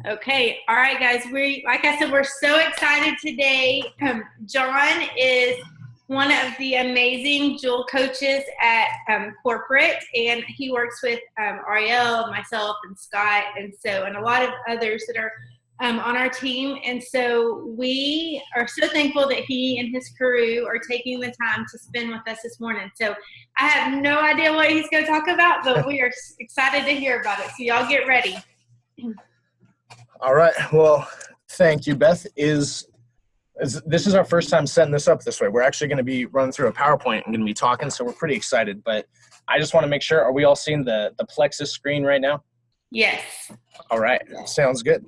Okay. All right, guys. Like I said, we're so excited today. John is one of the amazing jewel coaches at corporate, and he works with Ariele, myself, and Scott, and a lot of others that are on our team. And so we are so thankful that he and his crew are taking the time to spend with us this morning. So I have no idea what he's going to talk about, but we are excited to hear about it. So y'all get ready. All right. Well, thank you, Beth. This is our first time setting this up this way. We're actually going to be running through a PowerPoint and going to be talking, so we're pretty excited. But I just want to make sure, are we all seeing the Plexus screen right now? Yes. All right. Sounds good.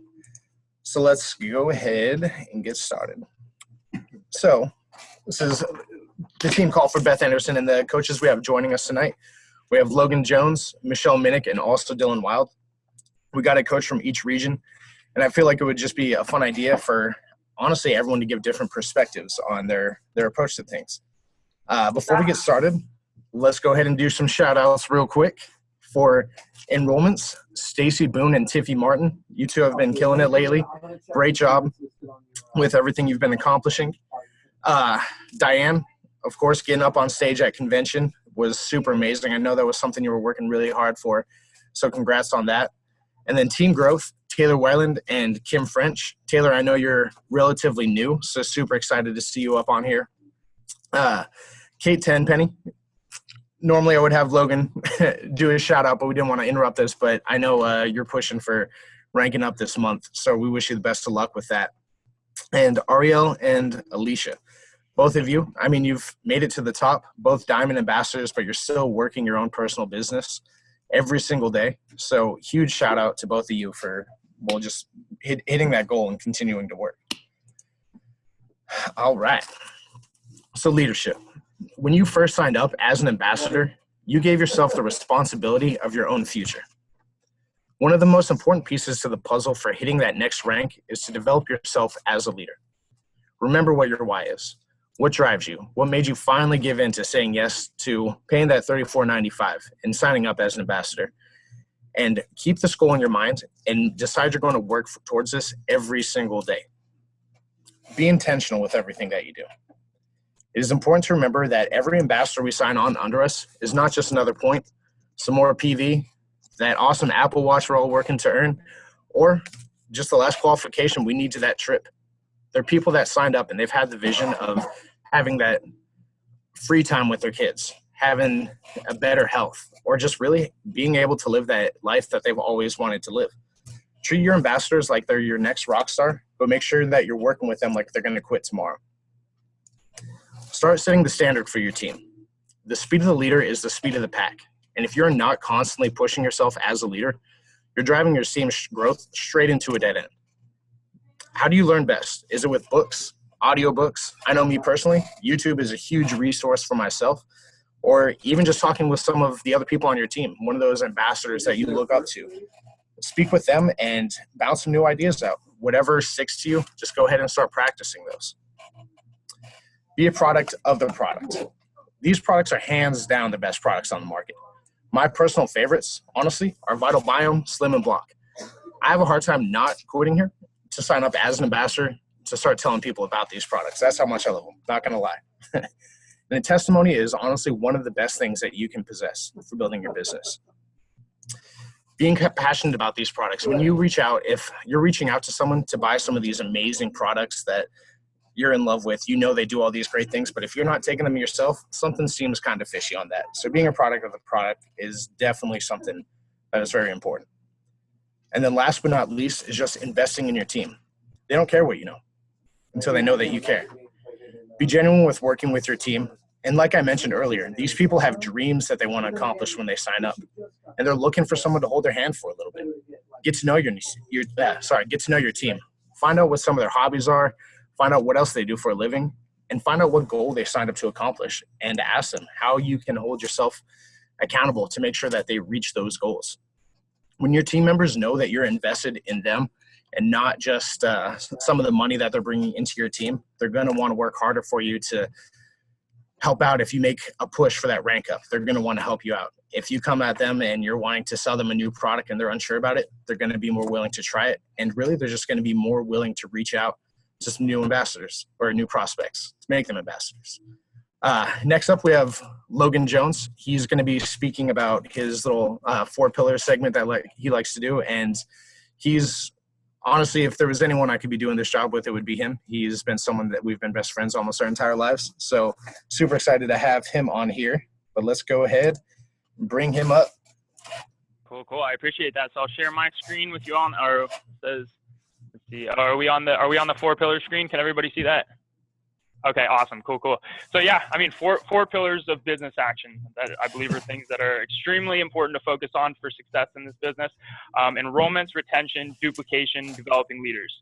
So let's go ahead and get started. So this is the team call for Beth Anderson, and the coaches we have joining us tonight. We have Logan Jones, Michelle Minnick, and also Dylan Wild. We got a coach from each region. And I feel like it would just be a fun idea for, honestly, everyone to give different perspectives on their approach to things. Before we get started, let's go ahead and do some shout-outs real quick. For enrollments, Stacy Boone and Tiffy Martin, you two have been killing it lately. Great job with everything you've been accomplishing. Diane, of course, getting up on stage at convention was super amazing. I know that was something you were working really hard for, so congrats on that. And then team growth, Taylor Weiland and Kim French. Taylor, I know you're relatively new, so super excited to see you up on here. Kate Tenpenny. Normally I would have Logan do a shout out, but we didn't want to interrupt this, but I know you're pushing for ranking up this month, so we wish you the best of luck with that. And Ariele and Alicia, both of you, I mean, you've made it to the top, both Diamond ambassadors, but you're still working your own personal business every single day. So huge shout out to both of you for just hitting that goal and continuing to work. All right. So leadership. When you first signed up as an ambassador, you gave yourself the responsibility of your own future. One of the most important pieces to the puzzle for hitting that next rank is to develop yourself as a leader. Remember what your why is. What drives you? What made you finally give in to saying yes to paying that $34.95 and signing up as an ambassador? And keep this goal in your mind and decide you're going to work towards this every single day. Be intentional with everything that you do. It is important to remember that every ambassador we sign on under us is not just another point, some more PV, that awesome Apple Watch we're all working to earn, or just the last qualification we need to that trip. There are people that signed up and they've had the vision of having that free time with their kids, having a better health, or just really being able to live that life that they've always wanted to live. Treat your ambassadors like they're your next rock star, but make sure that you're working with them like they're going to quit tomorrow. Start setting the standard for your team. The speed of the leader is the speed of the pack. And if you're not constantly pushing yourself as a leader, you're driving your team's growth straight into a dead end. How do you learn best? Is it with books, audiobooks? I know me personally, YouTube is a huge resource for myself, or even just talking with some of the other people on your team, one of those ambassadors that you look up to. Speak with them and bounce some new ideas out. Whatever sticks to you, just go ahead and start practicing those. Be a product of the product. These products are hands down the best products on the market. My personal favorites, honestly, are Vital Biome, Slim, and Block. I have a hard time not quitting here to sign up as an ambassador to start telling people about these products. That's how much I love them, not going to lie. And a testimony is honestly one of the best things that you can possess for building your business. Being passionate about these products. When you reach out, if you're reaching out to someone to buy some of these amazing products that you're in love with, you know they do all these great things, but if you're not taking them yourself, something seems kind of fishy on that. So being a product of the product is definitely something that is very important. And then last but not least is just investing in your team. They don't care what you know until they know that you care. Be genuine with working with your team. And like I mentioned earlier, these people have dreams that they want to accomplish when they sign up, and they're looking for someone to hold their hand for a little bit. Get to know get to know your team. Find out what some of their hobbies are. Find out what else they do for a living, and find out what goal they signed up to accomplish, and ask them how you can hold yourself accountable to make sure that they reach those goals. When your team members know that you're invested in them and not just some of the money that they're bringing into your team, they're going to want to work harder for you to help out if you make a push for that rank up. They're going to want to help you out. If you come at them and you're wanting to sell them a new product and they're unsure about it, they're going to be more willing to try it. And really, they're just going to be more willing to reach out to some new ambassadors or new prospects to make them ambassadors. Next up, we have Logan Jones. He's going to be speaking about his little 4-pillar segment that he likes to do. And he's honestly, if there was anyone I could be doing this job with, it would be him. He's been someone that we've been best friends almost our entire lives. So super excited to have him on here. But let's go ahead and bring him up. Cool. I appreciate that. So I'll share my screen with you on. Or says, let's see. Are we on the 4-pillar screen? Can everybody see that? Okay, awesome, cool. So yeah, I mean, four pillars of business action that I believe are things that are extremely important to focus on for success in this business: enrollments, retention, duplication, developing leaders.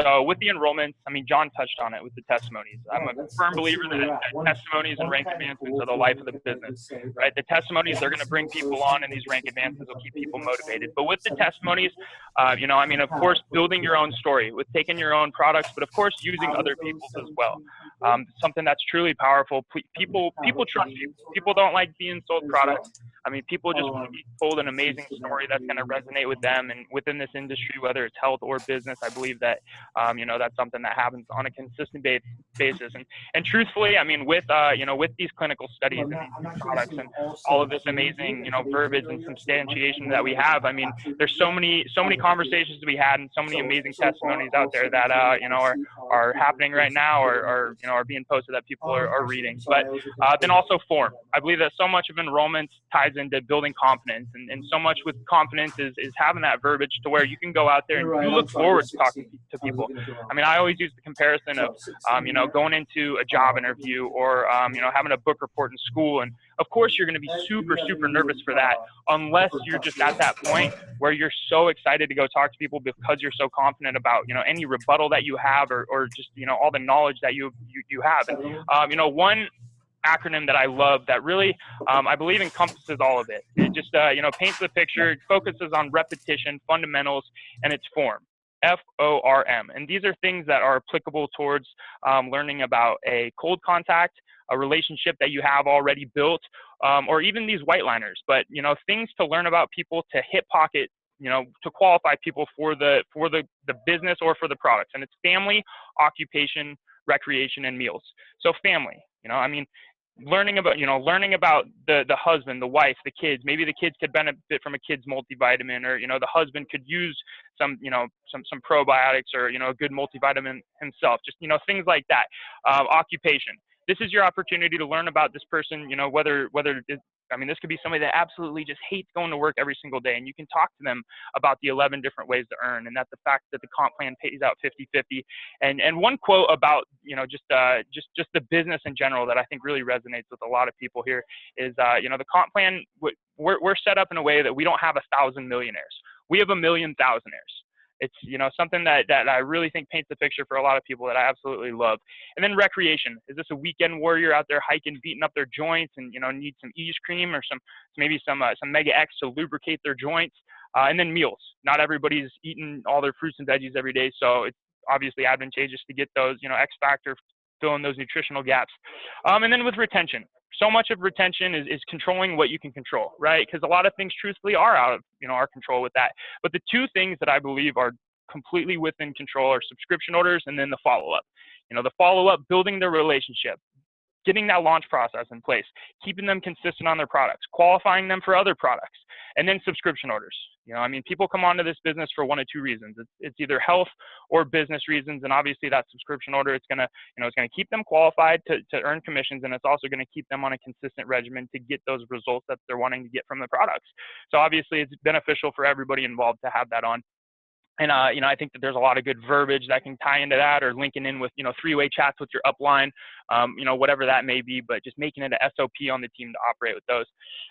So with the enrollments, I mean, John touched on it with the testimonies. I'm a firm believer that testimonies and rank advancements are the life of the business, right? The testimonies are going to bring people on, and these rank advancements will keep people motivated. But with the testimonies, I mean, of course, building your own story with taking your own products, but of course, using other people's as well. Something that's truly powerful. People trust you. People don't like being sold products. I mean, people just want to be told an amazing story that's going to resonate with them. And within this industry, whether it's health or business, I believe that, that's something that happens on a consistent basis. And truthfully, I mean, with these clinical studies and these products and all of this amazing, verbiage and substantiation that we have, I mean, there's so many conversations to be had and so many amazing testimonies out there that, are happening right now or are being posted that people are reading. But then also form. I believe that so much of enrollment ties into building confidence, and so much with confidence is having that verbiage to where you can go out there and you look forward to talking to people. I mean, I always use the comparison of, going into a job interview or, having a book report in school. And of course, you're going to be super, super nervous for that, unless you're just at that point where you're so excited to go talk to people because you're so confident about, any rebuttal that you have or just, all the knowledge that you have. And, one acronym that I love that really, I believe encompasses all of it. It just, paints the picture, it focuses on repetition, fundamentals, and its form. FORM. And these are things that are applicable towards learning about a cold contact, a relationship that you have already built, or even these white liners. But, things to learn about people, to hip pocket, to qualify people for the business or for the products. And it's family, occupation, recreation, and meals. So family, learning about the husband, the wife, the kids. Maybe the kids could benefit from a kid's multivitamin, or the husband could use some probiotics, or a good multivitamin himself. Just things like that. Occupation. This is your opportunity to learn about this person. Whether this could be somebody that absolutely just hates going to work every single day, and you can talk to them about the 11 different ways to earn, and that's the fact that the comp plan pays out 50-50. And one quote about just the business in general that I think really resonates with a lot of people here is the comp plan, we're set up in a way that we don't have 1,000 millionaires. We have 1,000,000 thousandaires. It's, something that I really think paints the picture for a lot of people that I absolutely love. And then recreation. Is this a weekend warrior out there hiking, beating up their joints and, need some Ease cream or maybe some Mega X to lubricate their joints? And then meals. Not everybody's eating all their fruits and veggies every day. So it's obviously advantageous to get those, X factor, fill in those nutritional gaps. And then with retention. So much of retention is controlling what you can control, right? Because a lot of things truthfully are out of, our control with that. But the two things that I believe are completely within control are subscription orders and then the follow-up. The follow-up, building the relationship, getting that launch process in place, keeping them consistent on their products, qualifying them for other products, and then subscription orders. People come onto this business for one of two reasons. It's either health or business reasons, and obviously that subscription order, it's gonna keep them qualified to earn commissions, and it's also gonna keep them on a consistent regimen to get those results that they're wanting to get from the products. So obviously it's beneficial for everybody involved to have that on. And, I think that there's a lot of good verbiage that can tie into that, or linking in with, three-way chats with your upline, whatever that may be, but just making it a SOP on the team to operate with those.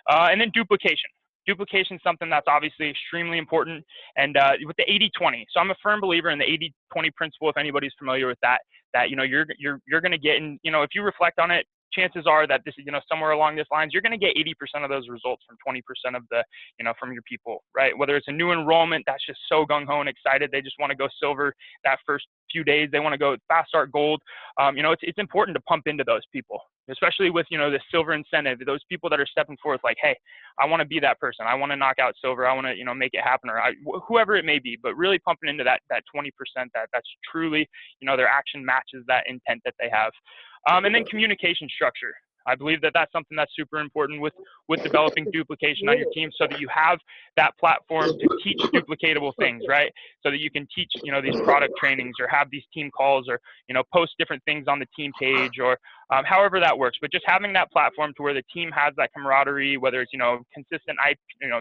And then duplication. Duplication is something that's obviously extremely important. And with the 80-20, so I'm a firm believer in the 80-20 principle, if anybody's familiar with that, you're going to get in, if you reflect on it, chances are that this is, somewhere along this lines, you're going to get 80% of those results from 20% of the, from your people, right? Whether it's a new enrollment that's just so gung-ho and excited, they just want to go silver that first few days, they want to go fast start gold. It's important to pump into those people. especially with, the silver incentive, those people that are stepping forth like, hey, I want to be that person. I want to knock out silver. I want to, make it happen, or whoever it may be, but really pumping into that 20% that's truly, their action matches that intent that they have. And then communication structure. I believe that that's something that's super important with developing duplication on your team, so that you have that platform to teach duplicatable things, right? So that you can teach, these product trainings, or have these team calls, or, post different things on the team page, or however that works. But just having that platform to where the team has that camaraderie, whether it's, consistent,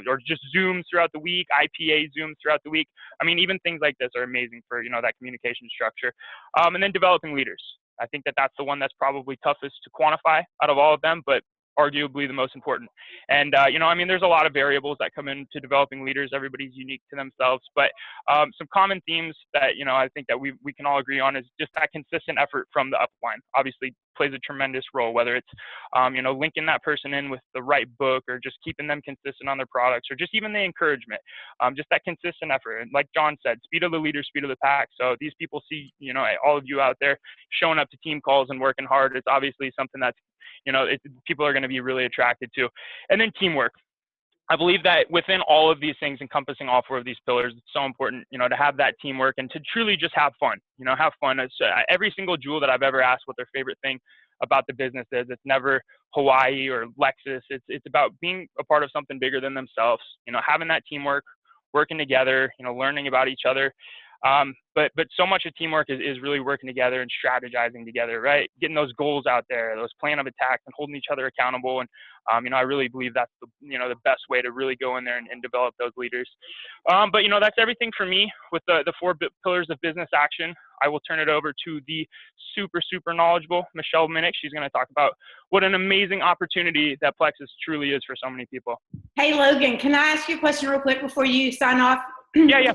or just Zooms throughout the week, IPA Zooms throughout the week. I mean, even things like this are amazing for, that communication structure. And then developing leaders. I think that that's the one that's probably toughest to quantify out of all of them, but arguably the most important. And, there's a lot of variables that come into developing leaders. Everybody's unique to themselves, but some common themes that, I think that we can all agree on is just that consistent effort from the upline. Obviously plays a tremendous role, whether it's, linking that person in with the right book, or just keeping them consistent on their products, or just even the encouragement, just that consistent effort. And like John said, speed of the leader, speed of the pack. So these people see, all of you out there showing up to team calls and working hard. It's obviously something that's, people are going to be really attracted to. And then teamwork. I believe that within all of these things, encompassing all 4 of these pillars, it's so important, to have that teamwork and to truly just have fun. Have fun. It's, every single Jewel that I've ever asked what their favorite thing about the business is, it's never Hawaii or Lexus. It's about being a part of something bigger than themselves. Having that teamwork, working together, learning about each other. But so much of teamwork is really working together and strategizing together, right? Getting those goals out there, those plan of attack, and holding each other accountable. And, I really believe that's the best way to really go in there and develop those leaders. But, that's everything for me with the 4 pillars of business action. I will turn it over to the super, super knowledgeable Michelle Minnick. She's going to talk about what an amazing opportunity that Plexus truly is for so many people. Hey, Logan, can I ask you a question real quick before you sign off? Yeah.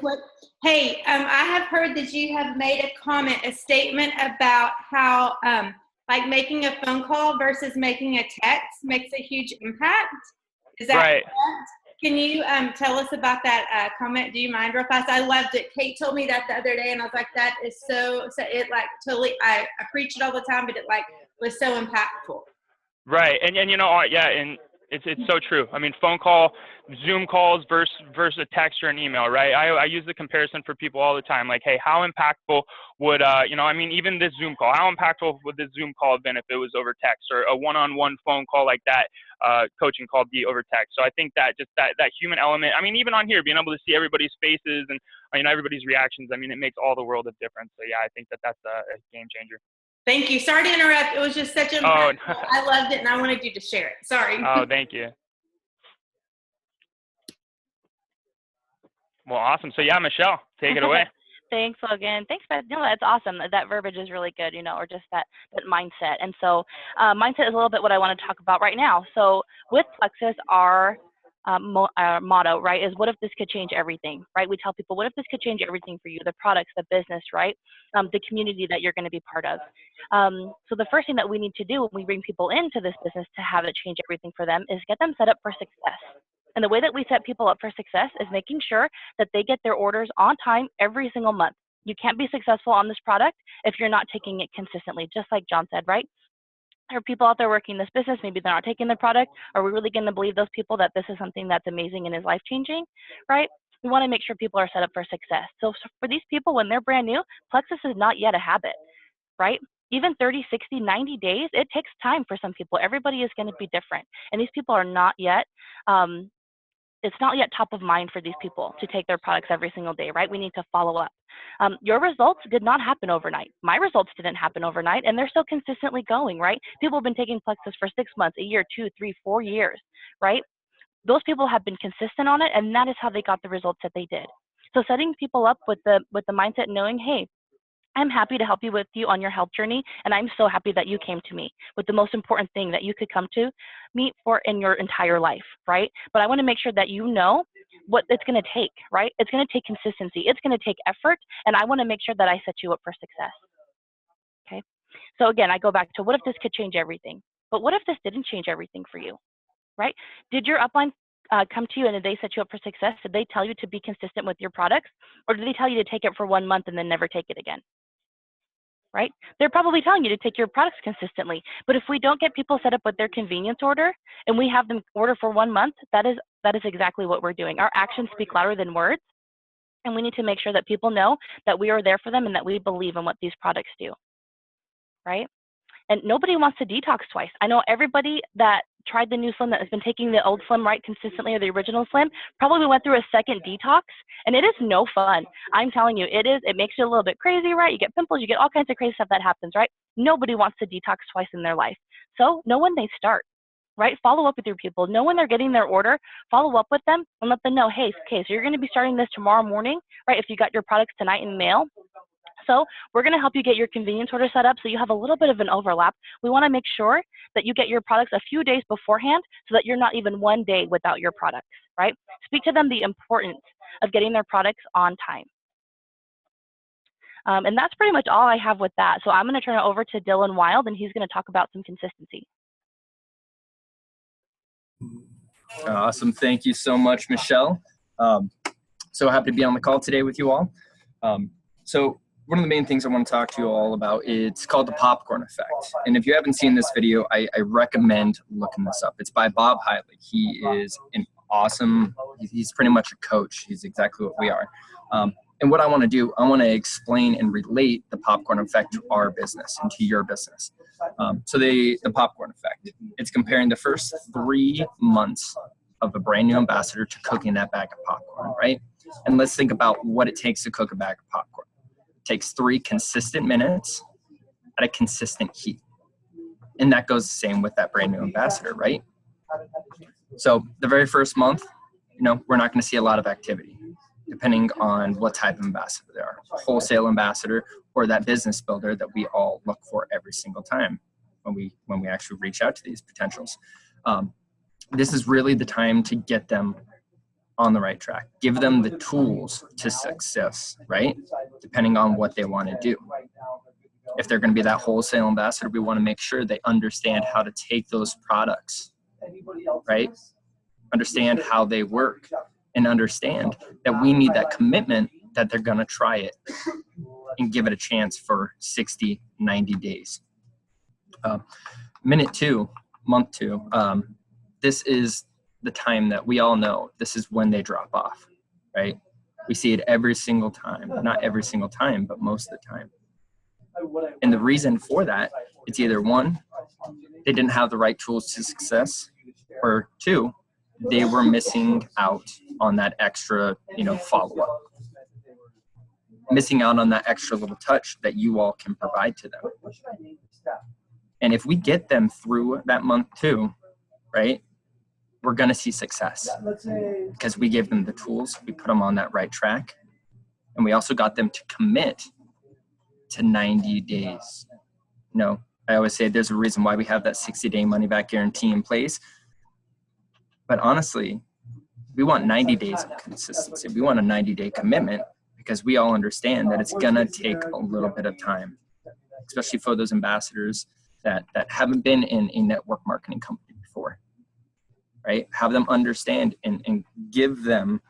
Hey, I have heard that you have made a statement about how like making a phone call versus making a text makes a huge impact. Is that right? Correct? Can you tell us about that comment? Do you mind real fast? I loved it. Kate told me that the other day, and I was like, that is so it like totally, I preach it all the time, but it like was so impactful. Right. And yeah, and it's so true. I mean, phone call, Zoom calls versus a text or an email, right? I use the comparison for people all the time. Like, hey, how impactful would, even this Zoom call, how impactful would this Zoom call have been if it was over text, or a one-on-one phone call like that, coaching call be over text? So I think that just that human element, I mean, even on here, being able to see everybody's faces and, everybody's reactions, I mean, it makes all the world of difference. So yeah, I think that's a game changer. Thank you. Sorry to interrupt. It was just such a, I loved it, and I wanted you to share it. Sorry. Oh, thank you. Well, awesome. So yeah, Michelle, take it away. Thanks, Logan. Thanks, Beth. No, that's awesome. That verbiage is really good, or just that mindset. And so mindset is a little bit what I want to talk about right now. So with Plexus, our motto, right, is what if this could change everything, right? We tell people, what if this could change everything for you, the products, the business, right? The community that you're going to be part of. So the first thing that we need to do when we bring people into this business to have it change everything for them is get them set up for success. And the way that we set people up for success is making sure that they get their orders on time every single month. You can't be successful on this product if you're not taking it consistently, just like John said, right? There are people out there working this business, maybe they're not taking the product. Are we really going to believe those people that this is something that's amazing and is life-changing, right? We want to make sure people are set up for success. So for these people, when they're brand new, Plexus is not yet a habit, right? Even 30, 60, 90 days, it takes time for some people. Everybody is going to be different. And these people are not yet, it's not yet top of mind for these people to take their products every single day, right? We need to follow up. Your results did not happen overnight. My results didn't happen overnight, and they're still consistently going, right? People have been taking Plexus for 6 months, a year, 2, 3, 4 years, right? Those people have been consistent on it, and that is how they got the results that they did. So setting people up with the mindset knowing, hey, I'm happy to help you on your health journey, and I'm so happy that you came to me with the most important thing that you could come to me for in your entire life, right? But I want to make sure that you know what it's going to take, right? It's going to take consistency. It's going to take effort, and I want to make sure that I set you up for success, okay? So again, I go back to what if this could change everything? But what if this didn't change everything for you, right? Did your upline come to you and did they set you up for success? Did they tell you to be consistent with your products, or did they tell you to take it for 1 month and then never take it again? right? They're probably telling you to take your products consistently. But if we don't get people set up with their convenience order and we have them order for 1 month, that is exactly what we're doing. Our actions speak louder than words. And we need to make sure that people know that we are there for them and that we believe in what these products do, right? And nobody wants to detox twice. I know everybody that tried the new Slim, that has been taking the old Slim right consistently, or the original Slim, probably went through a second detox, and it is no fun. I'm telling you, it makes you a little bit crazy, right? You get pimples, you get all kinds of crazy stuff that happens, right? Nobody wants to detox twice in their life. So know when they start, right? Follow up with your people. Know when they're getting their order, follow up with them and let them know, hey, okay, so you're going to be starting this tomorrow morning, right? If you got your products tonight in mail. So we're going to help you get your convenience order set up so you have a little bit of an overlap. We want to make sure that you get your products a few days beforehand so that you're not even 1 day without your products, right? Speak to them the importance of getting their products on time. And that's pretty much all I have with that. So I'm going to turn it over to Dylan Wild, and he's going to talk about some consistency. Awesome. Thank you so much, Michelle. So happy to be on the call today with you all. So one of the main things I want to talk to you all about, it's called the popcorn effect. And if you haven't seen this video, I recommend looking this up. It's by Bob Hiley. He is an awesome, he's pretty much a coach. He's exactly what we are. And what I want to do, I want to explain and relate the popcorn effect to our business and to your business. So the popcorn effect, it's comparing the first 3 months of a brand new ambassador to cooking that bag of popcorn, right? And let's think about what it takes to cook a bag of popcorn. It takes 3 consistent minutes at a consistent heat. And that goes the same with that brand new ambassador, right? So the very first month, we're not going to see a lot of activity, depending on what type of ambassador they are. A wholesale ambassador or that business builder that we all look for every single time when we actually reach out to these potentials. This is really the time to get them on the right track. Give them the tools to success, right? Depending on what they want to do. If they're going to be that wholesale ambassador, we want to make sure they understand how to take those products, right? Understand how they work and understand that we need that commitment that they're going to try it and give it a chance for 60, 90 days. Minute 2, month 2, this is the time that we all know this is when they drop off, right? We see it every single time, not every single time, but most of the time. And the reason for that, it's either 1, they didn't have the right tools to success, or 2, they were missing out on that extra, follow-up. Missing out on that extra little touch that you all can provide to them. And if we get them through that month 2, right, we're going to see success because we give them the tools, we put them on that right track, and we also got them to commit to 90 days. I always say there's a reason why we have that 60-day money-back guarantee in place. But honestly, we want 90 days of consistency. We want a 90-day commitment because we all understand that it's going to take a little bit of time, especially for those ambassadors that haven't been in a network marketing company before, right? Have them understand and give them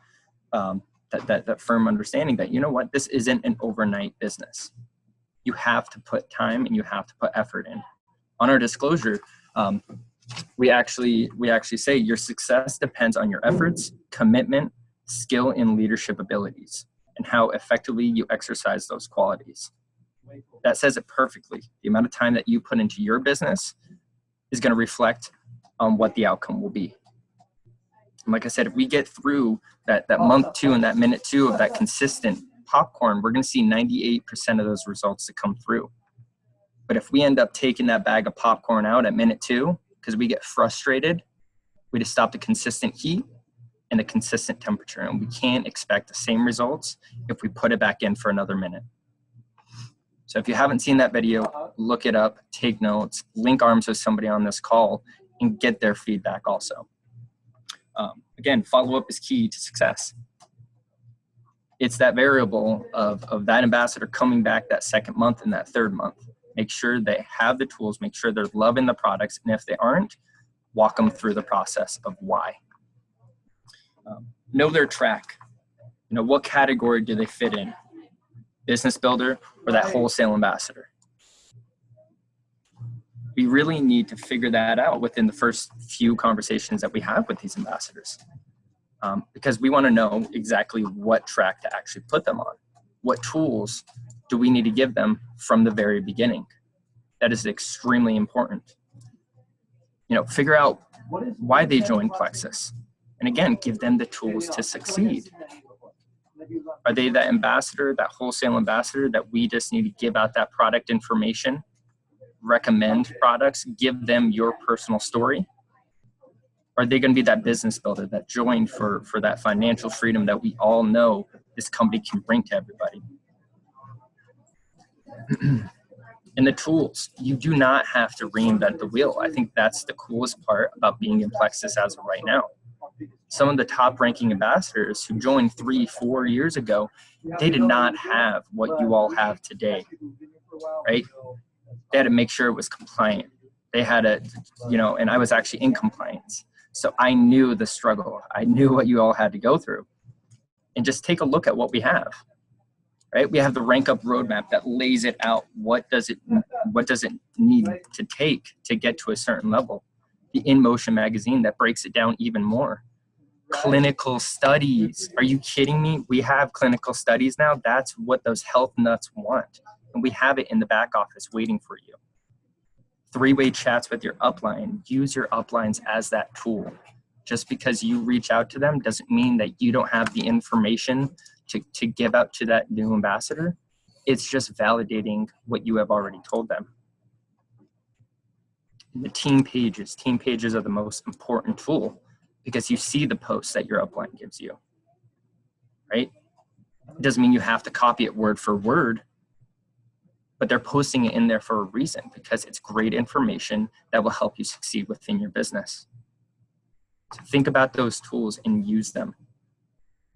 that firm understanding that, this isn't an overnight business. You have to put time and you have to put effort in. On our disclosure, we actually say your success depends on your efforts, commitment, skill, and leadership abilities, and how effectively you exercise those qualities. That says it perfectly. The amount of time that you put into your business is going to reflect on what the outcome will be. And like I said, if we get through that month 2 and that minute 2 of that consistent popcorn, we're going to see 98% of those results to come through. But if we end up taking that bag of popcorn out at minute 2 because we get frustrated, we just stop the consistent heat and the consistent temperature, and we can't expect the same results if we put it back in for another minute. So if you haven't seen that video, look it up, take notes, link arms with somebody on this call, and get their feedback also. Again, follow-up is key to success. It's that variable of that ambassador coming back that second month and that third month. Make sure they have the tools, make sure they're loving the products, and if they aren't, walk them through the process of why. Know their track. What category do they fit in? Business builder or that wholesale ambassador? We really need to figure that out within the first few conversations that we have with these ambassadors, because we want to know exactly what track to actually put them on. What tools do we need to give them from the very beginning? That is extremely important. Figure out why they joined Plexus. And again, give them the tools to succeed. Are they that ambassador, that wholesale ambassador that we just need to give out that product information, recommend products, give them your personal story? Are they going to be that business builder that joined for that financial freedom that we all know this company can bring to everybody? And the tools, you do not have to reinvent the wheel. I think that's the coolest part about being in Plexus as of right now. Some of the top ranking ambassadors who joined 3-4 years ago, they did not have what you all have today, right? They had to make sure it was compliant. They had to, and I was actually in compliance. So I knew the struggle. I knew what you all had to go through. And just take a look at what we have. Right? We have the rank up roadmap that lays it out. What does it need to take to get to a certain level? The In Motion magazine that breaks it down even more. Clinical studies. Are you kidding me? We have clinical studies now. That's what those health nuts want. And we have it in the back office waiting for you. 3-way chats with your upline. Use your uplines as that tool. Just because you reach out to them doesn't mean that you don't have the information to give out to that new ambassador. It's just validating what you have already told them. The team pages are the most important tool because you see the posts that your upline gives you, right? It doesn't mean you have to copy it word for word, but they're posting it in there for a reason because it's great information that will help you succeed within your business. So think about those tools and use them.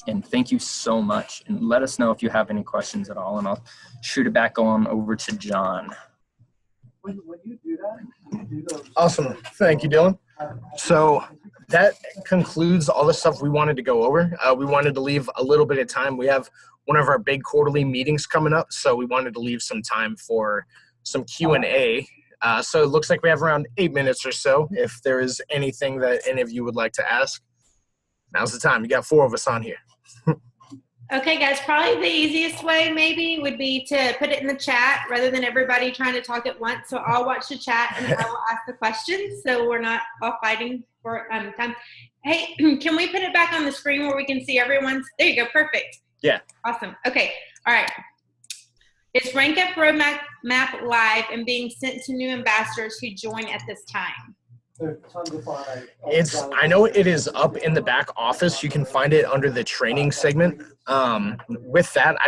And thank you so much. And let us know if you have any questions at all, and I'll shoot it back on over to John. When you do that, Awesome. Thank you, Dylan. So that concludes all the stuff we wanted to go over. We wanted to leave a little bit of time. We have one of our big quarterly meetings coming up, so we wanted to leave some time for some Q&A. So it looks like we have around 8 minutes or so. If there is anything that any of you would like to ask, now's the time. You got 4 of us on here. Okay, guys, probably the easiest way maybe would be to put it in the chat rather than everybody trying to talk at once. So I'll watch the chat and I will ask the questions so we're not all fighting for time. Hey, can we put it back on the screen where we can see everyone's? There you go. Perfect. Yeah. Awesome. Okay. All right. It's Rank Up Roadmap live and being sent to new ambassadors who join at this time. I know it is up in the back office. You can find it under the training segment. With that,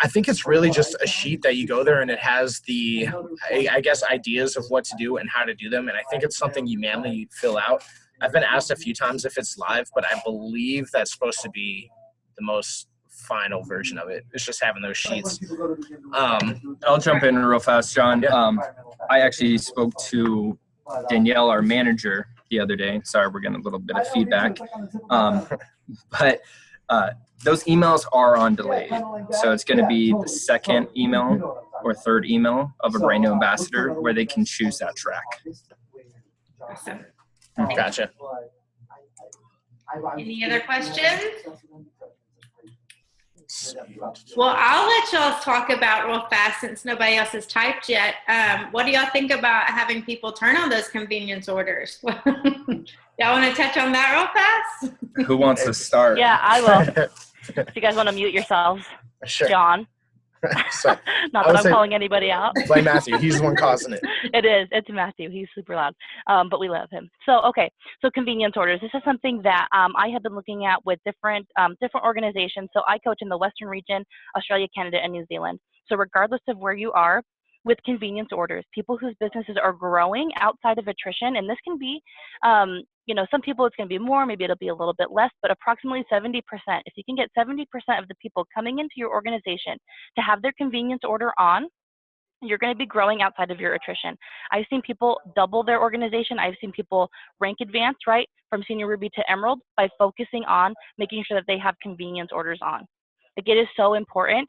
I think it's really just a sheet that you go there and it has the, I guess, ideas of what to do and how to do them. And I think it's something you manually fill out. I've been asked a few times if it's live, but I believe that's supposed to be the most final version of it. It's just having those sheets. I'll jump in real fast, John. Yeah. I actually spoke to Danielle, our manager, the other day. Sorry, we're getting a little bit of feedback. But those emails are on delay. So it's going to be the second email or third email of a brand new ambassador where they can choose that track. Awesome. Gotcha. Any other questions? Well, I'll let y'all talk about real fast since nobody else has typed yet. What do y'all think about having people turn on those convenience orders? Y'all want to touch on that real fast? Who wants to start? Yeah, I will. Do you guys want to mute yourselves? Sure. John. So, Not that I'm calling anybody out. Blame Matthew. He's the one causing it. It is. It's Matthew. He's super loud. But we love him. So, okay. So convenience orders. This is something that I have been looking at with different organizations. So I coach in the Western region, Australia, Canada, and New Zealand. So regardless of where you are, with convenience orders, people whose businesses are growing outside of attrition, and this can be, some people it's going to be more, maybe it'll be a little bit less, but approximately 70%. If you can get 70% of the people coming into your organization to have their convenience order on, you're going to be growing outside of your attrition. I've seen people double their organization. I've seen people rank advance, right, from Senior Ruby to Emerald by focusing on making sure that they have convenience orders on. Like, it is so important.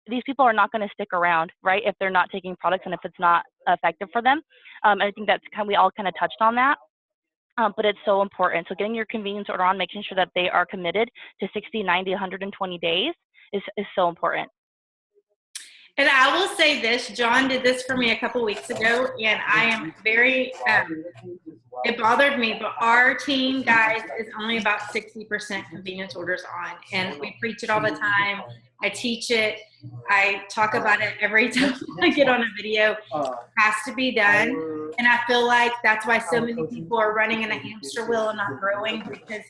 these people are not going to stick around, right, if they're not taking products and if it's not effective for them. I think that's we all kind of touched on that. But it's so important. So getting your convenience order on, making sure that they are committed to 60, 90, 120 days is so important. And I will say this, John did this for me a couple weeks ago, and I am very, it bothered me, but our team, guys, is only about 60% convenience orders on. And we preach it all the time. I teach it. I talk about it every time I get on a video. It has to be done. And I feel like that's why so many people are running in a hamster wheel and not growing, because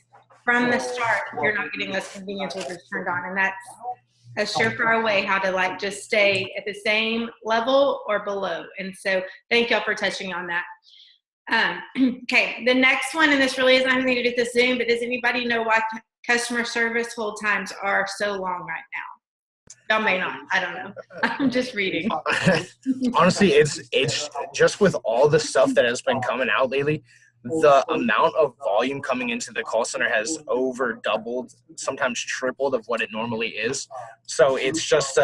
from the start, you're not getting those convenience orders turned on. And that's a surefire way how to like just stay at the same level or below. And so thank y'all for touching on that. Okay, the next one, and this really has nothing to do with the Zoom, but does anybody know why customer service hold times are so long right now? Y'all may not. I don't know. I'm just reading. Honestly, it's just with all the stuff that has been coming out lately, the amount of volume coming into the call center has over doubled, sometimes tripled of what it normally is. So it's just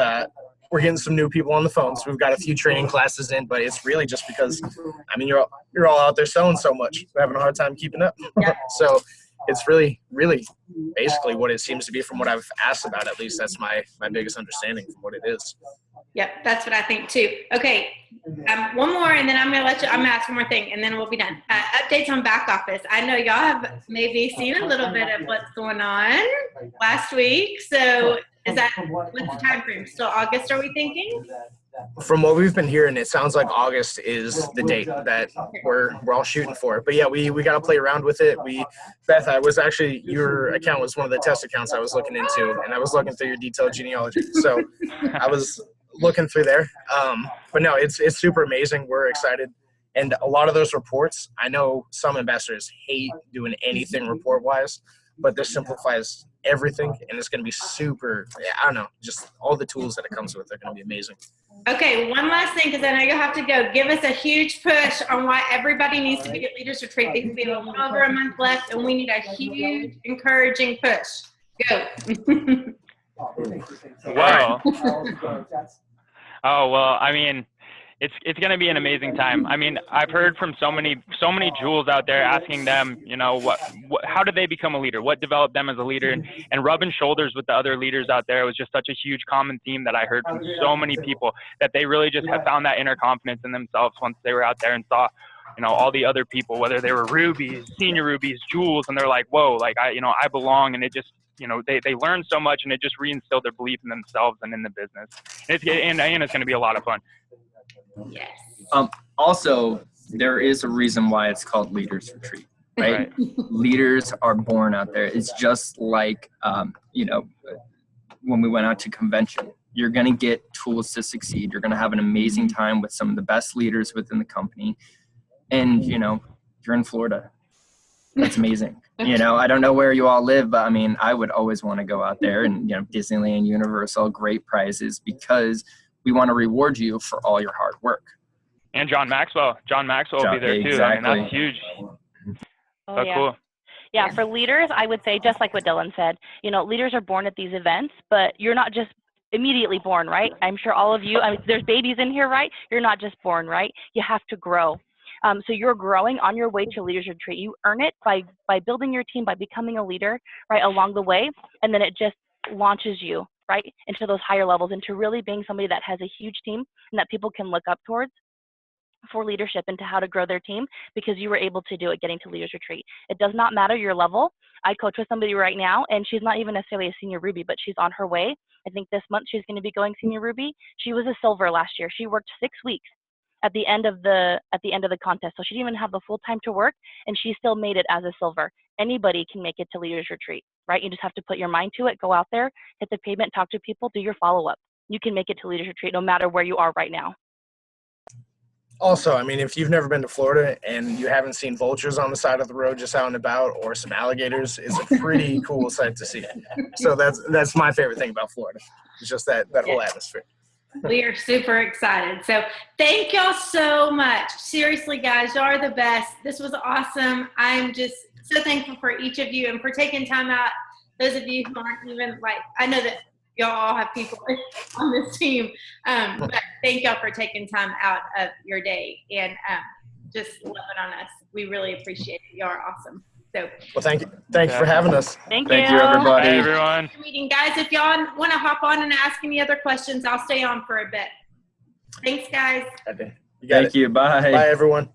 we're getting some new people on the phone. So we've got a few training classes in, but it's really just because, I mean, you're all out there selling so much. We're having a hard time keeping up. Yeah. So it's really basically what it seems to be from what I've asked about. At least that's my biggest understanding from what it is. Yep, that's what I think too. Okay, one more, and then I'm gonna ask one more thing, and then we'll be done. Updates on back office. I know y'all have maybe seen a little bit of what's going on last week. So is that, what's the time frame? Still August, are we thinking? From what we've been hearing, it sounds like August is the date that we're all shooting for. But yeah, we got to play around with it. Beth, I was actually, your account was one of the test accounts I was looking into, and I was looking through your detailed genealogy. So I was looking through there. But no, it's super amazing. We're excited. And a lot of those reports, I know some ambassadors hate doing anything report-wise, but this simplifies everything, and it's going to be super, I don't know, just all the tools that it comes with are going to be amazing. Okay, one last thing, because I know you'll have to go. Give us a huge push on why everybody needs to be at Leaders Retreat. Because we have a little over a month left, and we need a huge, encouraging push. Go. Wow. Oh, well, I mean, it's going to be an amazing time. I mean, I've heard from so many jewels out there asking them, you know, how did they become a leader? What developed them as a leader? And rubbing shoulders with the other leaders out there was just such a huge common theme that I heard from so many people, that they really just have found that inner confidence in themselves once they were out there and saw, you know, all the other people, whether they were rubies, senior rubies, jewels, and they're like, whoa, like I belong. And it just, you know, they learn so much, and it just reinstilled their belief in themselves and in the business. And it's going to be a lot of fun. Yes. Also, there is a reason why it's called Leaders Retreat, right? Leaders are born out there. It's just like, you know, when we went out to convention, you're going to get tools to succeed. You're going to have an amazing time with some of the best leaders within the company. And, you know, you're in Florida. That's amazing. You know, I don't know where you all live, but I mean, I would always want to go out there, and, you know, Disneyland, Universal, great prizes, because we want to reward you for all your hard work. And John Maxwell will be there too. Exactly. I mean, that's huge. Oh, So yeah. cool. Yeah, for leaders, I would say, just like what Dylan said, you know, leaders are born at these events, but you're not just immediately born, right? I'm sure all of you, I mean, there's babies in here, right? You're not just born, right? You have to grow. So you're growing on your way to Leaders Retreat. You earn it by building your team, by becoming a leader, right, along the way, and then it just launches you, right, into those higher levels, into really being somebody that has a huge team and that people can look up towards for leadership and to how to grow their team, because you were able to do it getting to Leaders Retreat. It does not matter your level. I coach with somebody right now, and she's not even necessarily a senior Ruby, but she's on her way. I think this month she's going to be going senior Ruby. She was a silver last year. She worked 6 weeks at the end of the contest, so she didn't even have the full time to work, and she still made it as a silver. Anybody can make it to Leaders Retreat, right? You just have to put your mind to it, go out there, hit the pavement, talk to people, do your follow-up. You can make it to Leaders Retreat no matter where you are right now. Also, I mean, if you've never been to Florida and you haven't seen vultures on the side of the road just out and about, or some alligators, it's a pretty cool sight to see. So that's my favorite thing about Florida. It's just that whole atmosphere. We are super excited. So thank y'all so much. Seriously, guys, y'all are the best. This was awesome. I'm just so thankful for each of you and for taking time out. Those of you who aren't even, like, I know that y'all all have people on this team. But thank y'all for taking time out of your day and just loving on us. We really appreciate it. Y'all are awesome. So, Well, thank you. Thanks for having us. Thank Thank you. you, everybody. Hey, everyone. meeting, guys. If y'all want to hop on and ask any other questions, I'll stay on for a bit. Thanks, guys. You got Thank you. Bye. Bye, everyone.